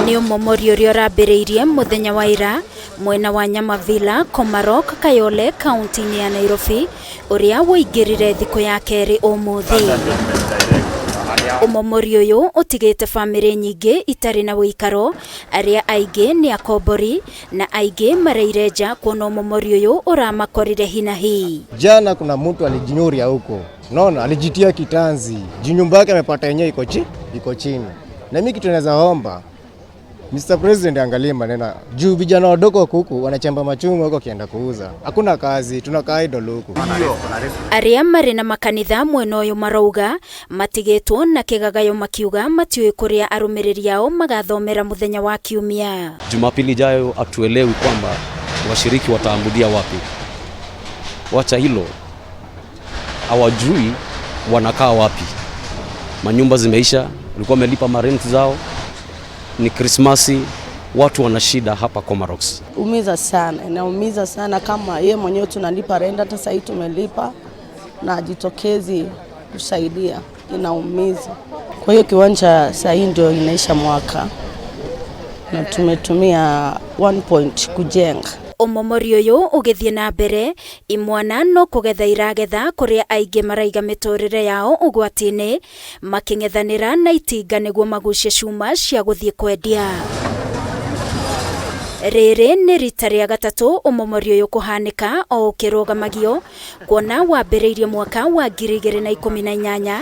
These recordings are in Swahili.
Ni umomorio uria urambiriirie muthenya wa ira mwena wa Nyamavila, Komarok, Kayole, kaunti-ini ya Nairobi, uria woingirire thiku ya keri umuthi. Umomorio uyu utigite family nyingi itari na wikaro, aria aingi ni akombori na aingi mareireja kuona umomorio uyu uramakorire hinahi. Jana kuna mtu alijinyuria huko, naona alijitia kitanzi, jinyumba yake amepata yenyewe iko chini. Na mimi kitu naweza omba Mr. President angalie maneno juu vijana wadogo huku wanachamba machungwa huko kienda kuuza. Hakuna kazi, tunakaa idle huku. Aria mari na makanitha mwena uyu marauga matigetwo na kigagayo makiuga matiwe kuria arumiriri ao magathomera muthenya wa Kiumia. Jumapili jayo atuelewi kwamba washiriki wataambudia wapi. Wacha hilo, hawajui wanakaa wapi. Manyumba zimeisha, walikuwa wamelipa marent zao. Ni Krismasi, watu wana shida hapa Komarok. Umiza sana, inaumiza sana kama yeye mwenyewe tunalipa rent, hata sasa tumelipa na jitokezi kusaidia, inaumiza. Kwa hiyo kiwanja sasa ndio inaisha mwaka na tumetumia 1 point kujenga. Umomorio uyu ugithie na mbere imwana no kugetha iragetha kuria aingi maraiga miturire yao ugwatini makingethanira na itinga niguo magucie cuma cia guthie kwendia. Riri ni rita ria gatatu umomorio uyu kuhanika o ukirugamagio kuona wambiriirie mwaka wa 2018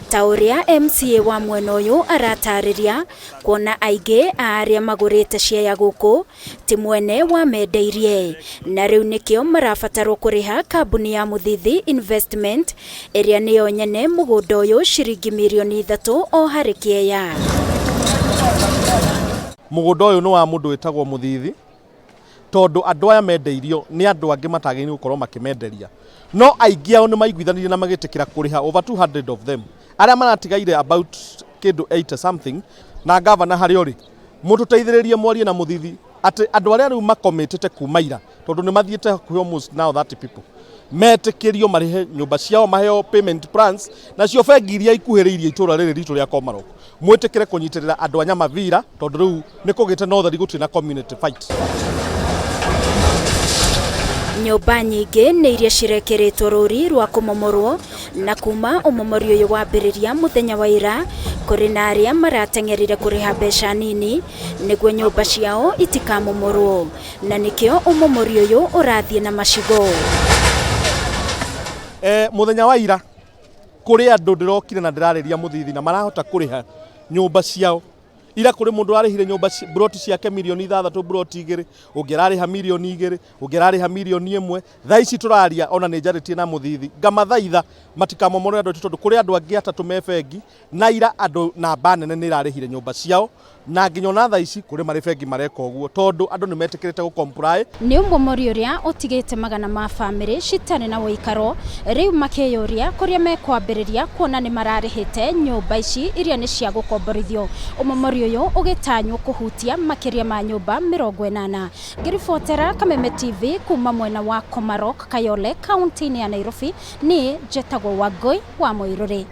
ta uria MCA wa mwena uyu aratariria kuona aingi aria magurite ciaya guku ti mwene wa mendeirie na riu nikio marabatarwo kuriha kambuni ya Muthithi Investment iria niyo nyene mugunda uyu ciringi milioni 3 o hari kieya. Mugunda uyu no wa mundu wetagwo Muthithi tondu andu aya mendeirio ni andu angi matageni gukorwo makimenderia, no aingi ao ni maiguithanirie na magitikira kuriha over 200 of them aria manatigaire about kindu 80 something. Na governor hari ori mututeithiririe mwarie na Muthithi ati andu aria riu makomitete kumaira tondu ni mathiete hakuhi almost now 30 people metikirio marihe nyumba ciao, maheo payment plans na cio bengi iria ikuhiriirie itura riri ritu ria Komarok mwitikire kunyitirira andu a Nyamavila tondu riu ni kugite northern gutri na community fight. Nyumba nyingi ni iria cirekeretwo ruri rwa kumomorwo na kuma umomorio uyu wambiriria muthenya wa ira kuri na aria maratengerire kuriha mbeca nini niguo nyumba ciao itikamomorwo na nikio umomorio uyu urathie na macigo. Muthenya wa ira kuri andu ndirokire na ndirareria Muthithi na marahota kuriha nyumba ciao. Ira kuri mundu arihire nyumba broti ciake milioni 6 broti 2 ungirariha milioni 2 ungirariha milioni 1 thaici turaria ona ni njaritie na Muthithi ngamathaitha matikamomorera andu tondu kuri andu angi atatu mefengi na ira andu na banene ni irarihire nyumba ciao na nginya na thaici kuri mari fengi mareka uguo tondu andu ni metikirite gu comply. Ni umomorio uria utigite magana ma family citari na wikaro riu makeyuria kuria mekwambiriria kuona ni mararihite nyumba ici iria ni cia gukomborithio. Umomorio uyu ugitanywo kuhutia makiria ma nyumba 80. Ngiribotera Kameme TV kuma mwena wa Komarok, Kayole, kaunti-ini ya Nairobi, ni Jetagwo Wangui wa Muiruri.